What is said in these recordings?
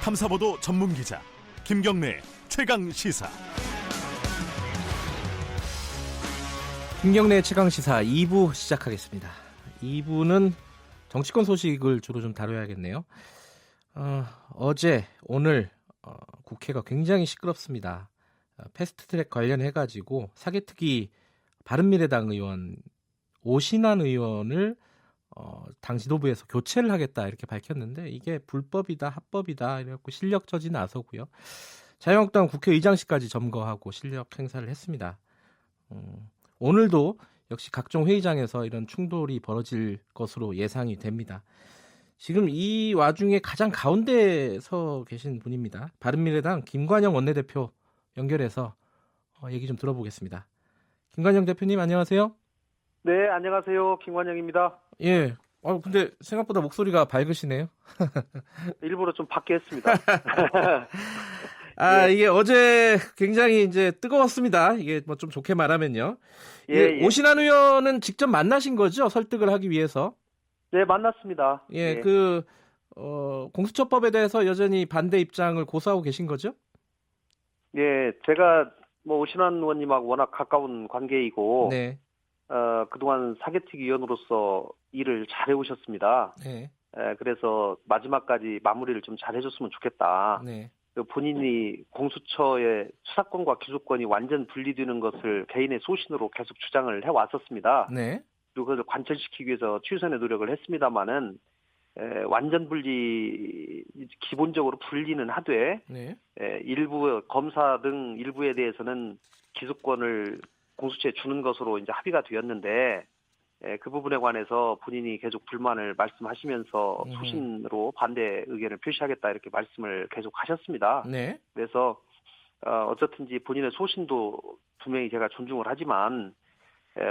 탐사보도 전문 기자 김경래 최강 시사. 김경래 최강 시사 2부 시작하겠습니다. 2부는 정치권 소식을 주로 좀 다뤄야겠네요. 어제 오늘 국회가 굉장히 시끄럽습니다. 패스트트랙 관련해가지고 사개특위 바른미래당 의원 오신환 의원을 당 지도부에서 교체를 하겠다 이렇게 밝혔는데 이게 불법이다 합법이다 이래갖고 실력 저지 나서고요. 자유한국당 국회의장실까지 점거하고 실력 행사를 했습니다. 오늘도 역시 각종 회의장에서 이런 충돌이 벌어질 것으로 예상이 됩니다. 지금 이 와중에 가장 가운데 서 계신 분입니다. 바른미래당 김관영 원내대표 연결해서 얘기 좀 들어보겠습니다. 김관영 대표님 안녕하세요. 네, 안녕하세요. 김관영입니다. 예. 근데 생각보다 목소리가 밝으시네요. 일부러 좀 밖에 했습니다. 예. 이게 어제 굉장히 이제 뜨거웠습니다. 이게 뭐 좀 좋게 말하면요. 예. 오신환 의원은 직접 만나신 거죠? 설득을 하기 위해서. 네, 만났습니다. 예. 공수처법에 대해서 여전히 반대 입장을 고수하고 계신 거죠? 예, 제가 뭐 오신환 의원님하고 워낙 가까운 관계이고, 네. 그동안 사개특위 위원으로서 일을 잘해 오셨습니다. 네. 그래서 마지막까지 마무리를 좀 잘해줬으면 좋겠다. 네. 본인이 공수처의 수사권과 기소권이 완전 분리되는 것을 개인의 소신으로 계속 주장을 해왔었습니다. 네. 그리고 그것을 관철시키기 위해서 최선의 노력을 했습니다마는 완전 분리, 기본적으로 분리는 하되 네. 일부 검사 등 일부에 대해서는 기소권을 공수처에 주는 것으로 이제 합의가 되었는데 그 부분에 관해서 본인이 계속 불만을 말씀하시면서 소신으로 반대 의견을 표시하겠다 이렇게 말씀을 계속 하셨습니다. 네. 그래서 어쨌든지 본인의 소신도 분명히 제가 존중을 하지만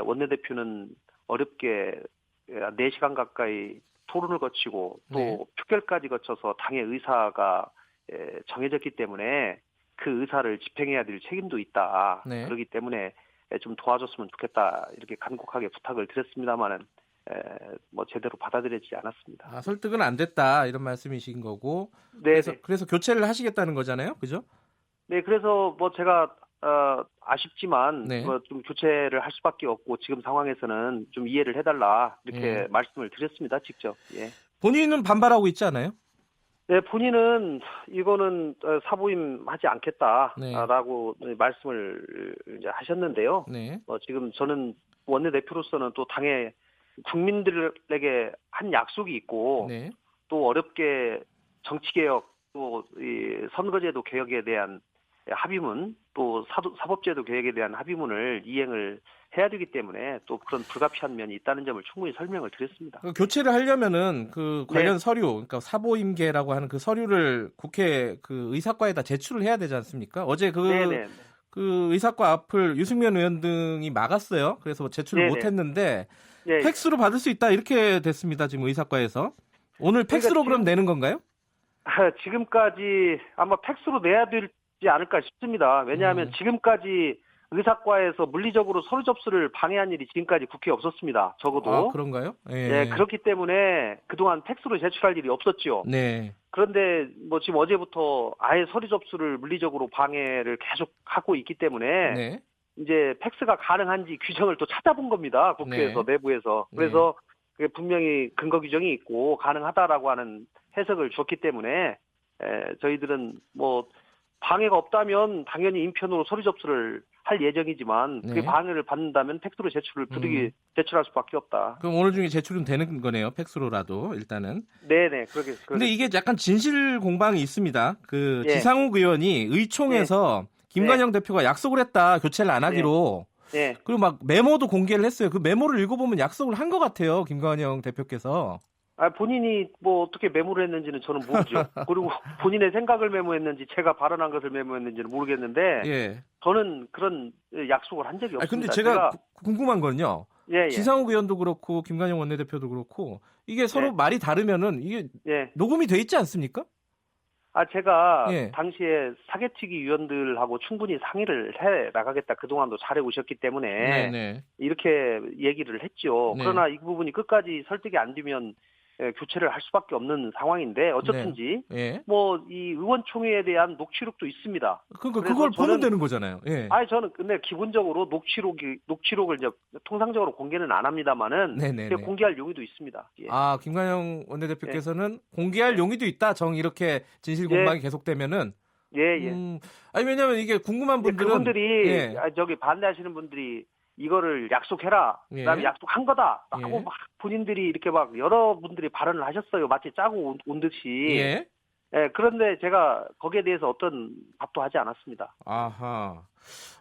원내대표는 어렵게 4시간 가까이 토론을 거치고 또 네. 표결까지 거쳐서 당의 의사가 정해졌기 때문에 그 의사를 집행해야 될 책임도 있다. 네. 그렇기 때문에 좀 도와줬으면 좋겠다 이렇게 간곡하게 부탁을 드렸습니다마는 뭐 제대로 받아들여지지 않았습니다. 설득은 안 됐다 이런 말씀이신 거고. 네. 그래서 교체를 하시겠다는 거잖아요, 그죠? 네, 그래서 뭐 제가 아쉽지만 네. 좀 교체를 할 수밖에 없고 지금 상황에서는 좀 이해를 해달라 이렇게 말씀을 드렸습니다, 직접. 예. 본인은 반발하고 있지 않아요? 네, 본인은 이거는 사부임하지 않겠다라고 말씀을 이제 하셨는데요. 네. 지금 저는 원내대표로서는 또 당의 국민들에게 한 약속이 있고 네. 또 어렵게 정치개혁 또 이 선거제도 개혁에 대한 합의문 또 사법제도 개혁에 대한 합의문을 이행을 해야 되기 때문에 또 그런 불가피한 면이 있다는 점을 충분히 설명을 드렸습니다. 교체를 하려면은 그 관련 네. 서류, 그러니까 사보임계라고 하는 그 서류를 국회 그 의사과에다 제출을 해야 되지 않습니까? 어제 네네. 그 의사과 앞을 유승민 의원 등이 막았어요. 그래서 제출을 네네. 못했는데 네. 팩스로 받을 수 있다 이렇게 됐습니다. 지금 의사과에서 오늘 팩스로 그럼 내는 건가요? 지금까지 아마 팩스로 내야 되지 않을까 싶습니다. 왜냐하면 지금까지 의사과에서 물리적으로 서류 접수를 방해한 일이 지금까지 국회에 없었습니다. 적어도. 그런가요? 예. 네, 그렇기 때문에 그동안 팩스로 제출할 일이 없었죠. 네. 그런데 뭐 지금 어제부터 아예 서류 접수를 물리적으로 방해를 계속 하고 있기 때문에 네. 이제 팩스가 가능한지 규정을 또 찾아본 겁니다. 국회에서 내부에서. 그래서 그게 분명히 근거 규정이 있고 가능하다라고 하는 해석을 줬기 때문에 저희들은 뭐 방해가 없다면 당연히 인편으로 서류 접수를 할 예정이지만 그게 방해를 받는다면 팩스로 제출할 수밖에 없다. 그럼 오늘 중에 제출은 되는 거네요. 팩스로라도 일단은. 네네. 근데 이게 약간 진실 공방이 있습니다. 예. 지상욱 의원이 의총에서 김관영 대표가 약속을 했다. 교체를 안 하기로. 네. 그리고 막 메모도 공개를 했어요. 그 메모를 읽어보면 약속을 한 것 같아요. 김관영 대표께서. 본인이 뭐 어떻게 메모를 했는지는 저는 모르죠. 그리고 본인의 생각을 메모했는지 제가 발언한 것을 메모했는지는 모르겠는데 예. 저는 그런 약속을 한 적이 없습니다. 근데 제가 궁금한 건요. 예. 지상욱 의원도 그렇고 김관영 원내대표도 그렇고 이게 서로 말이 다르면은 이게 녹음이 돼 있지 않습니까? 제가 당시에 사개특위 위원들하고 충분히 상의를 해 나가겠다. 그동안도 잘해 오셨기 때문에 이렇게 얘기를 했죠. 그러나 이 부분이 끝까지 설득이 안 되면 교체를 할 수밖에 없는 상황인데 어쨌든지 예. 뭐 이 의원총회에 대한 녹취록도 있습니다. 그러니까 그래서 그걸 보면 저는- 되는 거잖아요. 예. 저는 근데 기본적으로 녹취록을 이제 통상적으로 공개는 안 합니다만은 네네네. 공개할 용의도 있습니다. 예. 김관영 원내대표께서는 공개할 용의도 있다. 이렇게 진실 공방이 계속되면은. 예. 왜냐면 이게 궁금한 분들은 그분들이 예. 저기 반대하시는 분들이 이거를 약속해라. 예. 그다음에 약속한 거다라고 예. 막 본인들이 이렇게 막 여러분들이 발언을 하셨어요. 마치 짜고 온 듯이. 예. 그런데 제가 거기에 대해서 어떤 답도 하지 않았습니다. 아하.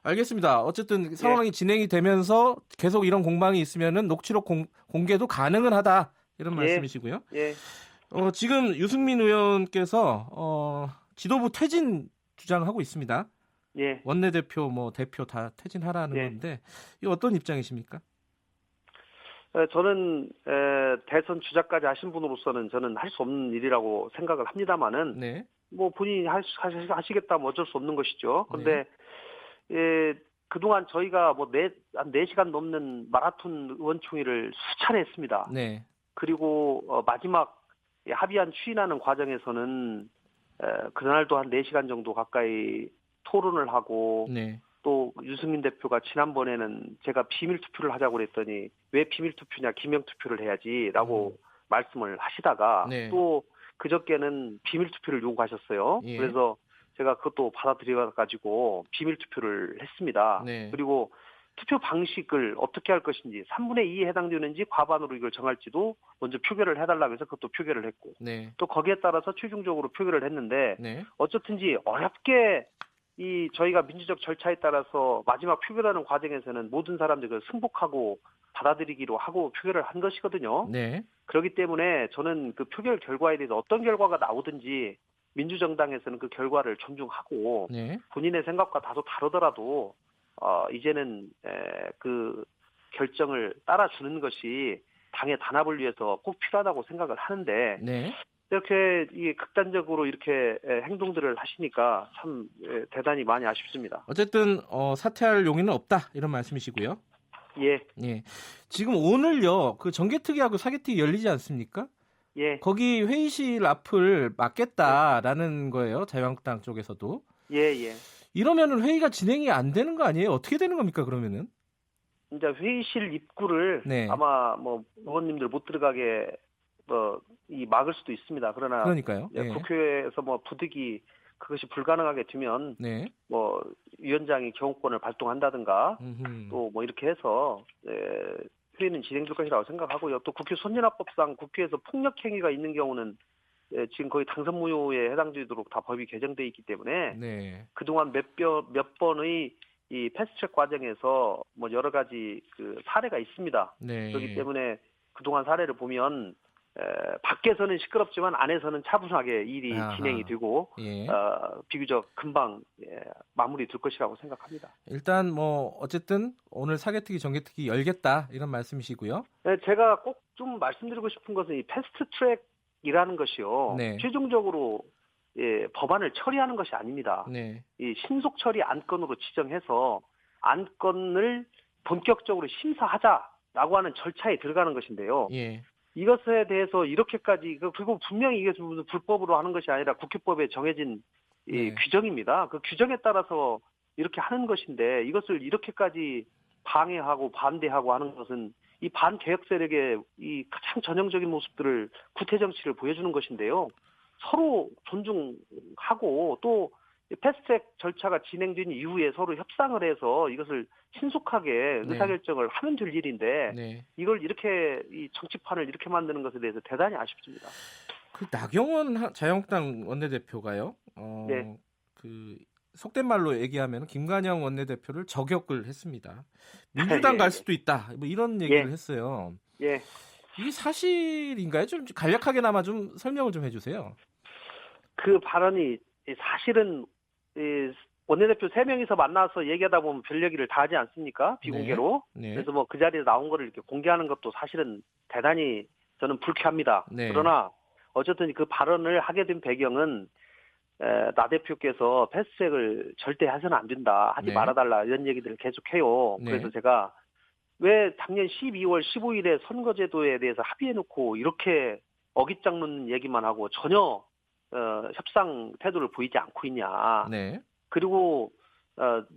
알겠습니다. 어쨌든 상황이 진행이 되면서 계속 이런 공방이 있으면은 녹취록 공개도 가능은 하다. 이런 말씀이시고요. 예. 지금 유승민 의원께서 지도부 퇴진 주장하고 있습니다. 예. 원내대표 대표 다 퇴진하라는 건데 이 어떤 입장이십니까? 저는 대선 주자까지 하신 분으로서는 저는 할 수 없는 일이라고 생각을 합니다만은 네. 뭐 본인이 하시겠다면 어쩔 수 없는 것이죠. 그런데 그동안 저희가 한 4시간 넘는 마라톤 의원총회를 수차례 했습니다. 네. 그리고 마지막 합의안 추인하는 과정에서는 그날도 한 4시간 정도 가까이 토론을 하고 네. 또 유승민 대표가 지난번에는 제가 비밀 투표를 하자고 그랬더니 왜 비밀 투표냐 기명 투표를 해야지라고 말씀을 하시다가 네. 또 그저께는 비밀 투표를 요구하셨어요. 예. 그래서 제가 그것도 받아들여 가지고 비밀 투표를 했습니다. 네. 그리고 투표 방식을 어떻게 할 것인지 3분의 2에 해당되는지 과반으로 이걸 정할지도 먼저 표결을 해달라고 해서 그것도 표결을 했고 네. 또 거기에 따라서 최종적으로 표결을 했는데 네. 어쨌든지 어렵게 저희가 민주적 절차에 따라서 마지막 표결하는 과정에서는 모든 사람들이 그걸 승복하고 받아들이기로 하고 표결을 한 것이거든요. 네. 그렇기 때문에 저는 그 표결 결과에 대해서 어떤 결과가 나오든지 민주정당에서는 그 결과를 존중하고 네. 본인의 생각과 다소 다르더라도 이제는 그 결정을 따라주는 것이 당의 단합을 위해서 꼭 필요하다고 생각을 하는데 네. 이렇게 극단적으로 이렇게 행동들을 하시니까 참 대단히 많이 아쉽습니다. 어쨌든 사퇴할 용의는 없다 이런 말씀이시고요. 예. 예. 지금 오늘요 그 정개특위하고 사개특위 열리지 않습니까? 예. 거기 회의실 앞을 막겠다라는 거예요. 자유한국당 쪽에서도. 예. 이러면은 회의가 진행이 안 되는 거 아니에요? 어떻게 되는 겁니까 그러면은? 이제 회의실 입구를 네. 아마 의원님들 못 들어가게 막을 수도 있습니다. 그러나 그러니까요. 국회에서 부득이 그것이 불가능하게 되면 네. 위원장이 경호권을 발동한다든가 또 이렇게 해서 회의는 진행될 것이라고 생각하고요. 또 국회 선진화법상 국회에서 폭력 행위가 있는 경우는 지금 거의 당선 무효에 해당되도록 다 법이 개정돼 있기 때문에 네. 그동안 몇 번의 이 패스트트랙 과정에서 여러 가지 그 사례가 있습니다. 네. 그렇기 때문에 그동안 사례를 보면 밖에서는 시끄럽지만 안에서는 차분하게 일이 진행이 되고 예. 비교적 금방 마무리될 것이라고 생각합니다. 일단 어쨌든 오늘 사개특위 정개특위 열겠다 이런 말씀이시고요. 네, 제가 꼭 좀 말씀드리고 싶은 것은 이 패스트트랙이라는 것이요. 네. 최종적으로 법안을 처리하는 것이 아닙니다. 네. 이 신속 처리 안건으로 지정해서 안건을 본격적으로 심사하자라고 하는 절차에 들어가는 것인데요. 예. 이것에 대해서 이렇게까지 그리고 분명히 이게 불법으로 하는 것이 아니라 국회법에 정해진 규정입니다. 그 규정에 따라서 이렇게 하는 것인데 이것을 이렇게까지 방해하고 반대하고 하는 것은 이 반개혁 세력의 이 가장 전형적인 모습들을 구태 정치를 보여주는 것인데요. 서로 존중하고 또 패스트트랙 절차가 진행된 이후에 서로 협상을 해서 이것을 신속하게 의사결정을 하면 될 일인데 이걸 이렇게 이 정치판을 이렇게 만드는 것에 대해서 대단히 아쉽습니다. 그 나경원 자유한국당 원내대표가요. 그 속된 말로 얘기하면 김관영 원내대표를 저격을 했습니다. 민주당 갈 수도 있다. 이런 얘기를 했어요. 예. 이게 사실인가요? 좀 간략하게나마 좀 설명을 좀 해주세요. 그 발언이 사실은 원내대표 3명이서 만나서 얘기하다 보면 별 얘기를 다 하지 않습니까? 비공개로. 네. 그래서 그 자리에 나온 거를 이렇게 공개하는 것도 사실은 대단히 저는 불쾌합니다. 네. 그러나 어쨌든 그 발언을 하게 된 배경은 나 대표께서 패스트트랙을 절대 해서는 안 된다. 하지 말아달라. 이런 얘기들을 계속해요. 그래서 제가 왜 작년 12월 15일에 선거제도에 대해서 합의해놓고 이렇게 어깃장 놓는 얘기만 하고 전혀 협상 태도를 보이지 않고 있냐. 네. 그리고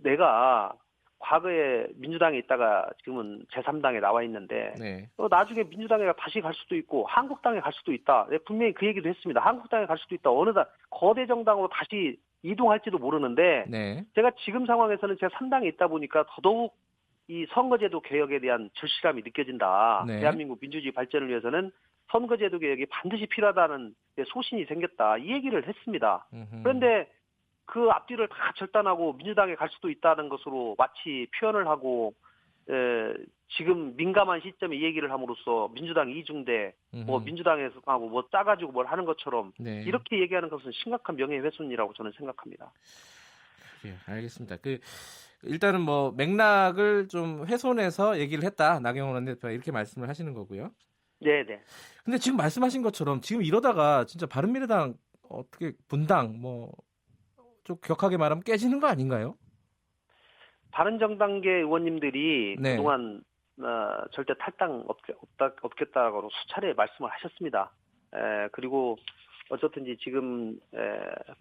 내가 과거에 민주당에 있다가 지금은 제3당에 나와 있는데 네. 나중에 민주당에 다시 갈 수도 있고 한국당에 갈 수도 있다. 네, 분명히 그 얘기도 했습니다. 한국당에 갈 수도 있다. 어느 거대 정당으로 다시 이동할지도 모르는데 네. 제가 지금 상황에서는 제3당에 있다 보니까 더더욱 이 선거제도 개혁에 대한 절실함이 느껴진다. 네. 대한민국 민주주의 발전을 위해서는 선거제도 개혁이 반드시 필요하다는 소신이 생겼다. 이 얘기를 했습니다. 그런데 그 앞뒤를 다 절단하고 민주당에 갈 수도 있다는 것으로 마치 표현을 하고 지금 민감한 시점에 이 얘기를 함으로써 민주당 이중대 뭐 민주당에서 하고 뭐 짜가지고 뭘 하는 것처럼 네. 이렇게 얘기하는 것은 심각한 명예훼손이라고 저는 생각합니다. 예, 알겠습니다. 일단은 뭐 맥락을 좀 훼손해서 얘기를 했다. 나경원 원내대표가 이렇게 말씀을 하시는 거고요. 네네. 근데 지금 말씀하신 것처럼 지금 이러다가 진짜 바른미래당 어떻게 분당 뭐 좀 격하게 말하면 깨지는 거 아닌가요? 바른정당계 의원님들이 네. 그동안 절대 탈당 없겠다고 수차례 말씀을 하셨습니다. 그리고 어쨌든지 지금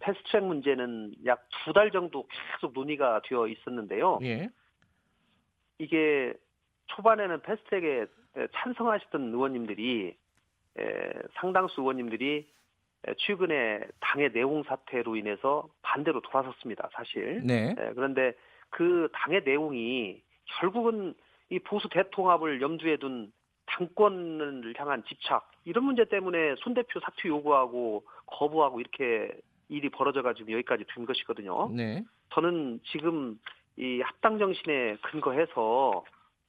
패스트트랙 문제는 약 2달 정도 계속 논의가 되어 있었는데요. 예. 이게 초반에는 패스트트랙에 찬성하셨던 의원님들이 상당수 의원님들이 최근에 당의 내용 사태로 인해서 반대로 돌아섰습니다. 사실. 네. 그런데 그 당의 내용이 결국은 이 보수 대통합을 염두에 둔 당권을 향한 집착 이런 문제 때문에 손 대표 사퇴 요구하고 거부하고 이렇게 일이 벌어져가지고 여기까지 된 것이거든요. 네. 저는 지금 이 합당 정신에 근거해서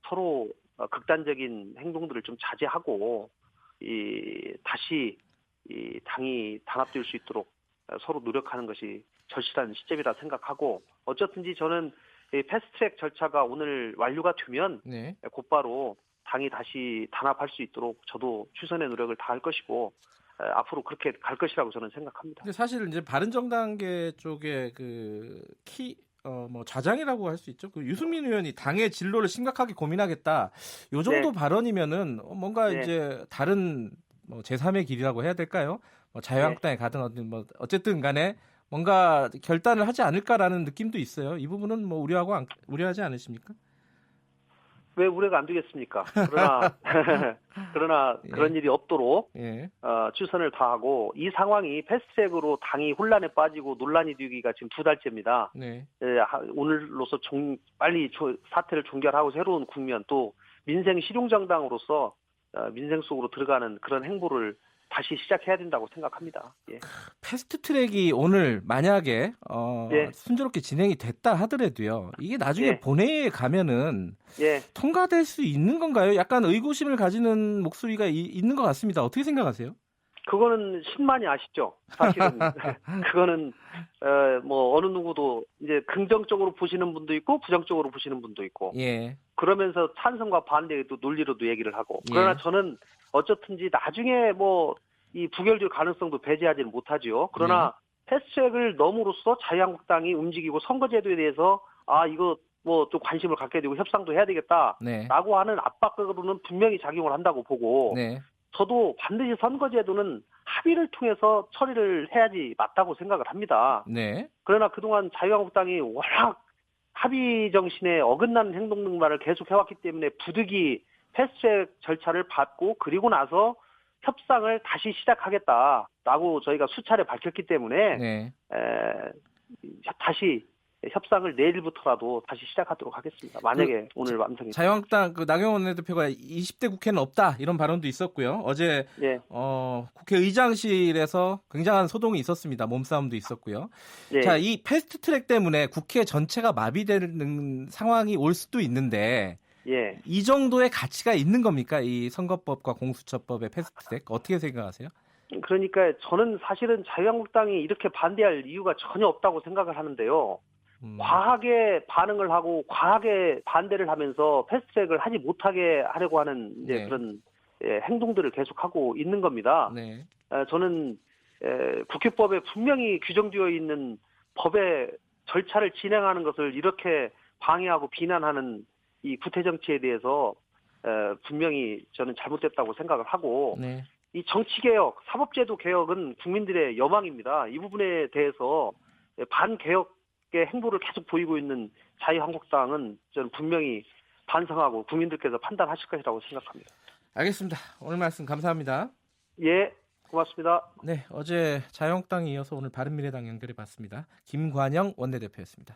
서로 극단적인 행동들을 좀 자제하고 다시 이 당이 단합될 수 있도록 서로 노력하는 것이 절실한 시점이라 생각하고 어쨌든지 저는 이 패스트트랙 절차가 오늘 완료가 되면 네. 곧바로 당이 다시 단합할 수 있도록 저도 최선의 노력을 다할 것이고 앞으로 그렇게 갈 것이라고 저는 생각합니다. 근데 사실 이제 바른정당계 쪽에 뭐 좌장이라고 할 수 있죠. 유승민 의원이 당의 진로를 심각하게 고민하겠다. 요 정도 네. 발언이면은 뭔가 네. 이제 다른 뭐 제3의 길이라고 해야 될까요? 뭐 자유한국당에 가든 어쨌든 간에 뭔가 결단을 하지 않을까라는 느낌도 있어요. 이 부분은 뭐 우려하지 않으십니까? 왜 우려가 안 되겠습니까? 그러나 예. 그런 일이 없도록 예. 최선을 다하고 이 상황이 패스트트랙으로 당이 혼란에 빠지고 논란이 되기가 지금 2달째입니다. 네. 오늘로서 빨리 사태를 종결하고 새로운 국면 또 민생 실용정당으로서 민생 속으로 들어가는 그런 행보를 다시 시작해야 된다고 생각합니다. 예. 패스트트랙이 오늘 만약에 예. 순조롭게 진행이 됐다 하더라도요. 이게 나중에 예. 본회의에 가면은 예. 통과될 수 있는 건가요? 약간 의구심을 가지는 목소리가 있는 것 같습니다. 어떻게 생각하세요? 그거는 신만이 아시죠? 사실은 그거는 뭐 어느 누구도 이제 긍정적으로 보시는 분도 있고 부정적으로 보시는 분도 있고 예. 그러면서 찬성과 반대도 논리로도 얘기를 하고 그러나 예. 저는 어쨌든지 나중에 뭐 이 부결될 가능성도 배제하지는 못하지요. 그러나 패스트트랙을 넘으로써 자유한국당이 움직이고 선거제도에 대해서 이거 뭐 좀 관심을 갖게 되고 협상도 해야 되겠다라고 네. 하는 압박으로는 분명히 작용을 한다고 보고 네. 저도 반드시 선거제도는 합의를 통해서 처리를 해야지 맞다고 생각을 합니다. 네. 그러나 그동안 자유한국당이 워낙 합의 정신에 어긋나는 행동 등만을 계속 해왔기 때문에 부득이 패스트트랙 절차를 밟고 그리고 나서 협상을 다시 시작하겠다라고 저희가 수차례 밝혔기 때문에 네. 다시 협상을 내일부터라도 다시 시작하도록 하겠습니다. 만약에 오늘 완성이 자유한국당 나경원 원내대표가 20대 국회는 없다 이런 발언도 있었고요. 어제 예. 국회의장실에서 굉장한 소동이 있었습니다. 몸싸움도 있었고요. 예. 자, 이 패스트트랙 때문에 국회 전체가 마비되는 상황이 올 수도 있는데 예. 이 정도의 가치가 있는 겁니까? 이 선거법과 공수처법의 패스트트랙 어떻게 생각하세요? 그러니까 저는 사실은 자유한국당이 이렇게 반대할 이유가 전혀 없다고 생각을 하는데요. 과하게 반응을 하고 과하게 반대를 하면서 패스트트랙을 하지 못하게 하려고 하는 이제 네. 그런 행동들을 계속하고 있는 겁니다. 네. 저는 국회법에 분명히 규정되어 있는 법의 절차를 진행하는 것을 이렇게 방해하고 비난하는 이 구태 정치에 대해서 분명히 저는 잘못됐다고 생각을 하고 네. 이 정치개혁, 사법제도 개혁은 국민들의 여망입니다. 이 부분에 대해서 반개혁의 행보를 계속 보이고 있는 자유한국당은 저는 분명히 반성하고 국민들께서 판단하실 것이라고 생각합니다. 알겠습니다. 오늘 말씀 감사합니다. 예, 고맙습니다. 네, 어제 자유한국당에 이어서 오늘 바른미래당 연결해 봤습니다. 김관영 원내대표였습니다.